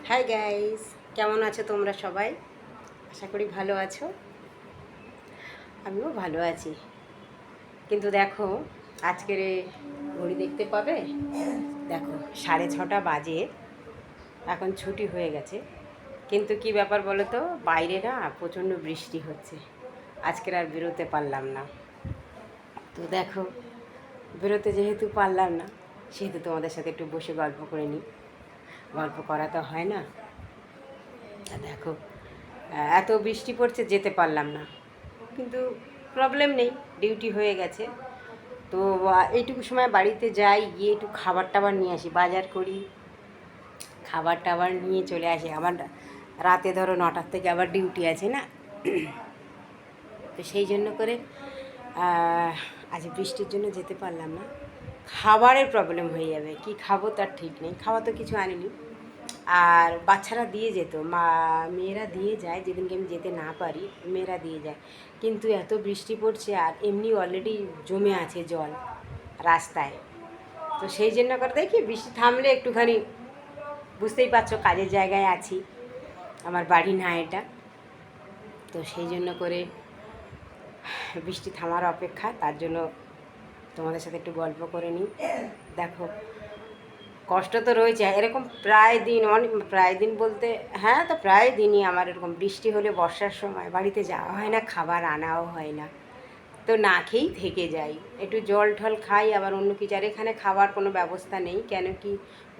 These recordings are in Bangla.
হাই গাইস, কেমন আছো তোমরা সবাই? আশা করি ভালো আছো। আমিও ভালো আছি। কিন্তু দেখো, আজকের ঘড়ি দেখতে পাবে, দেখো 6:30 বাজে, এখন ছুটি হয়ে গেছে। কিন্তু কি ব্যাপার বলো তো, বাইরে না প্রচণ্ড বৃষ্টি হচ্ছে। আজকের আর বেরোতে পারলাম না। তো দেখো, বেরোতে যেহেতু পারলাম না, সেহেতু তোমাদের সাথে একটু বসে গল্প করে নিই। গল্প করা তো হয় না। দেখো, এত বৃষ্টি পড়ছে, যেতে পারলাম না। কিন্তু প্রবলেম নেই, ডিউটি হয়ে গেছে। তো এইটুকু সময় বাড়িতে যাই, গিয়ে একটু খাবার টাবার নিয়ে আসি, বাজার করি, খাবার টাবার নিয়ে চলে আসি। আবার রাতে ধরো 9টার থেকে আবার ডিউটি আছে না। তো সেই জন্য করে আজ বৃষ্টির জন্য যেতে পারলাম না। খাবারের প্রবলেম হয়ে যাবে, কি খাবো তার ঠিক নেই। খাওয়া তো কিছু আনিনি। আর বাচ্চারা দিয়ে যেত, মেয়েরা দিয়ে যায়, যেদিনকে আমি যেতে না পারি মেয়েরা দিয়ে যায়। কিন্তু এত বৃষ্টি পড়ছে, আর এমনি অলরেডি জমে আছে জল রাস্তায়। তো সেই জন্য করে দেখি বৃষ্টি থামলে একটুখানি, বুঝতেই পারছো কাজের জায়গায় আছি, আমার বাড়ি না এটা। তো সেই জন্য করে বৃষ্টি থামার অপেক্ষা, তার জন্য তোমাদের সাথে একটু গল্প করে নিই। দেখো, কষ্ট তো রয়েছে, এরকম প্রায় দিন, প্রায় দিন বলতে হ্যাঁ, তো প্রায় দিনই আমার এরকম বৃষ্টি হলে, বর্ষার সময় বাড়িতে যাওয়া হয় না, খাবার আনাও হয় না। তো না খেয়েই থেকে যাই, একটু জল ঠল খাই, আবার অন্য কিছু। আর এখানে খাবার কোনো ব্যবস্থা নেই, কেন কি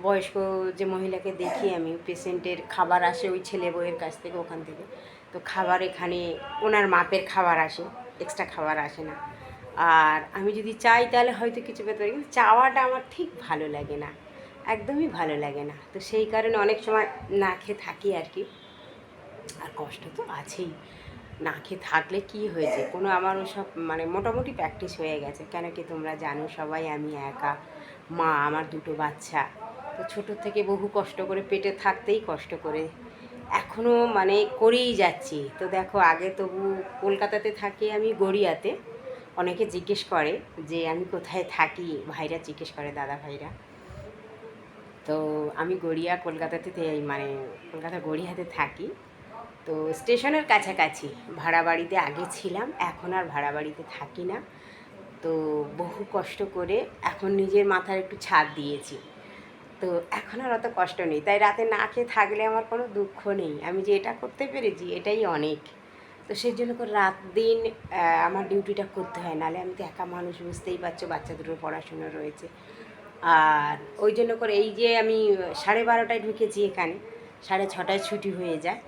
বয়স্ক যে মহিলাকে দেখি আমি, পেশেন্টের খাবার আসে ওই ছেলে বউয়ের কাছ থেকে, ওখান থেকে। তো খাবার এখানে ওনার মাপের খাবার আসে, এক্সট্রা খাবার আসে না। আর আমি যদি চাই তাহলে হয়তো কিছু পেতে পারি, কিন্তু চাওয়াটা আমার ঠিক ভালো লাগে না, একদমই ভালো লাগে না। তো সেই কারণে অনেক সময় না খেয়ে থাকি আর কি। আর কষ্ট তো আছেই, না খেয়ে থাকলে কি হয়েছে, কোনো আমার ওসব মানে মোটামুটি প্র্যাকটিস হয়ে গেছে। কেন কি তোমরা জানো সবাই, আমি একা মা, আমার দুটো বাচ্চা। তো ছোটোর থেকে বহু কষ্ট করে, পেটে থাকতেই কষ্ট করে এখনও মানে করেই যাচ্ছি। তো দেখো, আগে তবু কলকাতাতে থাকি আমি, গড়িয়াতে। অনেকে জিজ্ঞেস করে যে আমি কোথায় থাকি, ভাইরা জিজ্ঞেস করে, দাদা ভাইরা। তো আমি গড়িয়া, কলকাতাতে মানে কলকাতা গড়িয়াতে থাকি। তো স্টেশনের কাছাকাছি ভাড়া বাড়িতে আগে ছিলাম, এখন আর ভাড়া বাড়িতে থাকি না। তো বহু কষ্ট করে এখন নিজের মাথার একটু ছাদ দিয়েছি। তো এখন আর অত কষ্ট নেই, তাই রাতে না খেয়ে থাকলে আমার কোনো দুঃখ নেই। আমি যে এটা করতে পেরেছি এটাই অনেক। তো সেই জন্য করে রাত দিন আমার ডিউটিটা করতে হয়, নাহলে আমি তো একা মানুষ, বুঝতেই পারছো, বাচ্চা দুটোর পড়াশুনো রয়েছে। আর ওই জন্য করে এই যে আমি 12:30টায় ঢুকেছি এখানে, 6:30টায় ছুটি হয়ে যায়।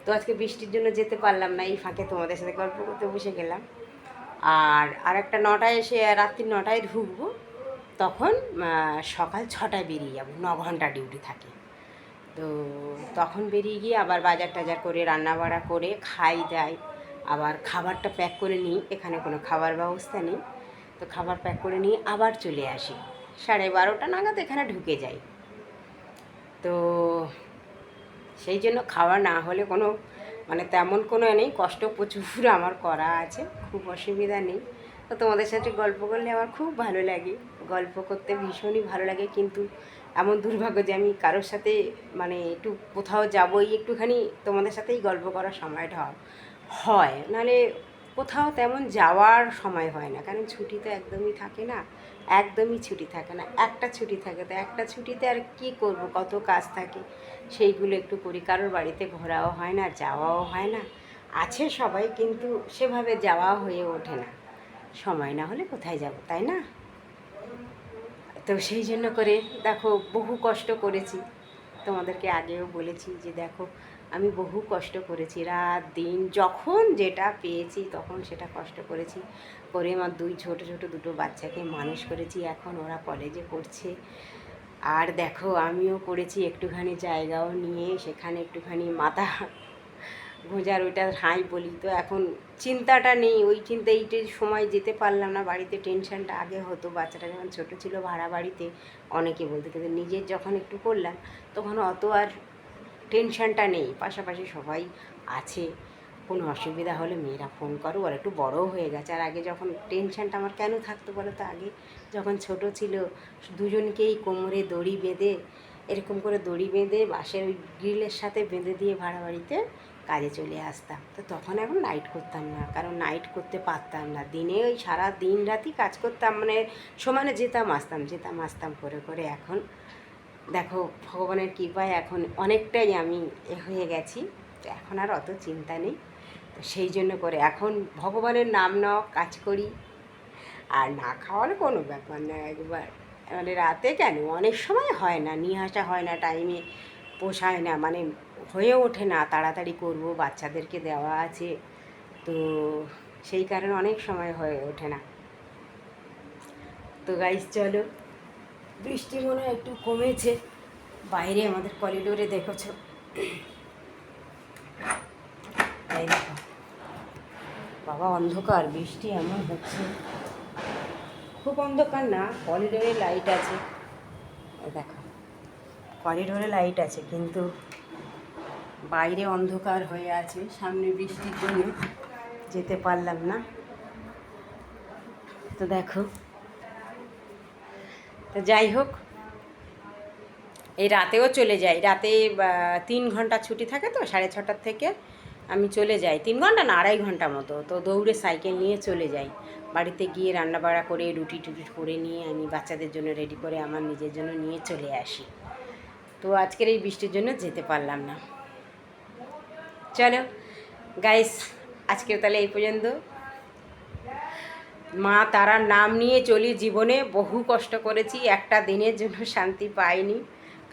তো আজকে বৃষ্টির জন্য যেতে পারলাম না, এই ফাঁকে তোমাদের সাথে গল্প করতে বসে গেলাম। আর একটা 9টায় এসে, রাত্রি 9টায় ঢুকবো, তখন সকাল 6টায় বেরিয়ে যাব, 9 ঘন্টা ডিউটি থাকে। তো তখন বেরিয়ে গিয়ে আবার বাজার টাজার করে, রান্না বাড়া করে, খাই দাই, আবার খাবারটা প্যাক করে নিই। এখানে কোনো খাবার ব্যবস্থা নেই, তো খাবার প্যাক করে নিয়ে আবার চলে আসি। 12:30 নাগাদ এখানে ঢুকে যাই। তো সেই জন্য খাওয়া না হলে কোনো মানে তেমন কোনো নেই, কষ্ট প্রচুর আমার করা আছে, খুব অসুবিধা নেই। তো তোমাদের সাথে গল্প করলে আমার খুব ভালো লাগে, গল্প করতে ভীষণই ভালো লাগে। কিন্তু এমন দুর্ভাগ্য যে আমি কারোর সাথে মানে একটু কোথাও যাবোই, একটুখানি তোমাদের সাথেই গল্প করার সময়টা হয়, নাহলে কোথাও তেমন যাওয়ার সময় হয় না। কারণ ছুটি তো একদমই থাকে না, একদমই ছুটি থাকে না। একটা ছুটি থাকে, তো একটা ছুটিতে আর কী করব, কত কাজ থাকে, সেইগুলো একটু করি। কারোর বাড়িতে ঘোরাও হয় না, যাওয়াও হয় না। আছে সবাই, কিন্তু সেভাবে যাওয়া হয়ে ওঠে না। সময় না হলে কোথায় যাব, তাই না? তো সেই জন্য করে দেখো, বহু কষ্ট করেছি। তোমাদেরকে আগেও বলেছি যে দেখো, আমি বহু কষ্ট করেছি, রাত দিন যখন যেটা পেয়েছি তখন সেটা কষ্ট করেছি। করে আমার ছোটো ছোটো দুটো বাচ্চাকে মানুষ করেছি, এখন ওরা কলেজে পড়ছে। আর দেখো, আমিও করেছি একটুখানি জায়গাও নিয়ে, সেখানে একটুখানি মাথা গোঁজার, ওইটা হাই বলি। তো এখন চিন্তাটা নেই, ওই চিন্তা, এইটার সময় যেতে পারলাম না বাড়িতে, টেনশানটা আগে হতো। বাচ্চাটা যখন ছোটো ছিল, ভাড়া বাড়িতে অনেকে বলতো, কিন্তু নিজের যখন একটু করলাম তখন অত আর টেনশানটা নেই। পাশাপাশি সবাই আছে, কোনো অসুবিধা হলে মেয়েরা ফোন করো, আর একটু বড়ও হয়ে গেছে। আর আগে যখন টেনশানটা আমার কেন থাকতো বলো তো, আগে যখন ছোট ছিল, দুজনকেই কোমরে দড়ি বেঁধে এরকম করে দড়ি বেঁধে বাঁশের ওই গ্রিলের সাথে বেঁধে দিয়ে ভাড়া বাড়িতে কাজে চলে আসতাম। তো তখন এখন নাইট করতাম না, কারণ নাইট করতে পারতাম না। দিনে ওই সারা দিন রাতি কাজ করতাম, মানে সমানে যেতাম আসতাম করে করে। এখন দেখো ভগবানের কৃপায় এখন অনেকটাই আমি হয়ে গেছি, তো এখন আর অত চিন্তা নেই। তো সেই জন্য করে এখন ভগবানের নাম নাও, কাজ করি, আর না খাওয়ার কোনো ব্যাপার না। একবার মানে রাতে কেন, অনেক সময় হয় না, নিয়ে আসা হয় না, টাইমে পোষায় না, মানে হয়ে ওঠে না, তাড়াতাড়ি করব, বাচ্চাদেরকে দেওয়া আছে, তো সেই কারণে অনেক সময় হয়ে ওঠে না। তো গাইস চলো, বৃষ্টি মনে হয় একটু কমেছে, বাইরে আমাদের করিডোরে দেখেছ, তাই দেখো বাবা অন্ধকার, বৃষ্টি এমন হচ্ছে, খুব অন্ধকার না, করিডোরে লাইট আছে, দেখো করিডোরে লাইট আছে, কিন্তু বাইরে অন্ধকার হয়ে আছে, সামনে বৃষ্টির জন্য যেতে পারলাম না। তো দেখো, তো যাই হোক, এই রাতেও চলে যাই, রাতে 3 ঘন্টা ছুটি থাকে, তো 6:30 থেকে আমি চলে যাই, 3 ঘন্টা না 2.5 ঘন্টা মতো, তো দৌড়ে সাইকেল নিয়ে চলে যাই। বাড়িতে গিয়ে রান্নাবাড়া করে রুটি টুটি করে নিয়ে আমি বাচ্চাদের জন্য রেডি করে আমার নিজের জন্য নিয়ে চলে আসি। তো আজকের এই বৃষ্টির জন্য যেতে পারলাম না। চলো গাইস, আজকে তাহলে এই পর্যন্ত। মা তারার নাম নিয়ে চলি জীবনে, বহু কষ্ট করেছি, একটা দিনের জন্য শান্তি পাইনি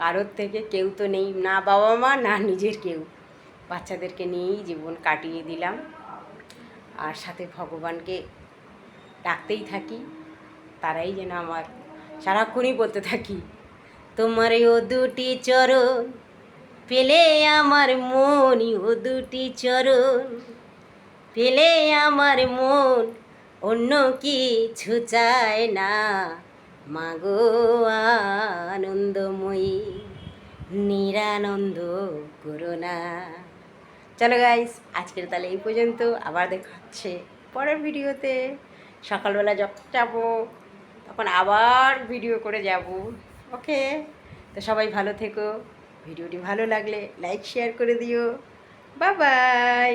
কারোর থেকে, কেউ তো নেই, না বাবা মা না নিজের কেউ, বাচ্চাদেরকে নিয়েই জীবন কাটিয়ে দিলাম। আর সাথে ভগবানকে ডাকতেই থাকি, তারাই যেন আমার, সারাক্ষণই বলতে থাকি, তোমার ও দুটি চরণ পেলে আমার মন, ও দুটি চরণ পেলে আমার মন, অন্য কিছু চায় না, মাগো আনন্দময়ী নিরানন্দ করুণা। চলো গাইস, আজকের তাহলে এই পর্যন্ত, আবার দেখা হচ্ছে পরের ভিডিওতে। সকালবেলা যখন যাবো তখন আবার ভিডিও করে যাব, ওকে? তো সবাই ভালো থেকো, ভিডিওটি ভালো লাগলে লাইক শেয়ার করে দিও, বাই বাই।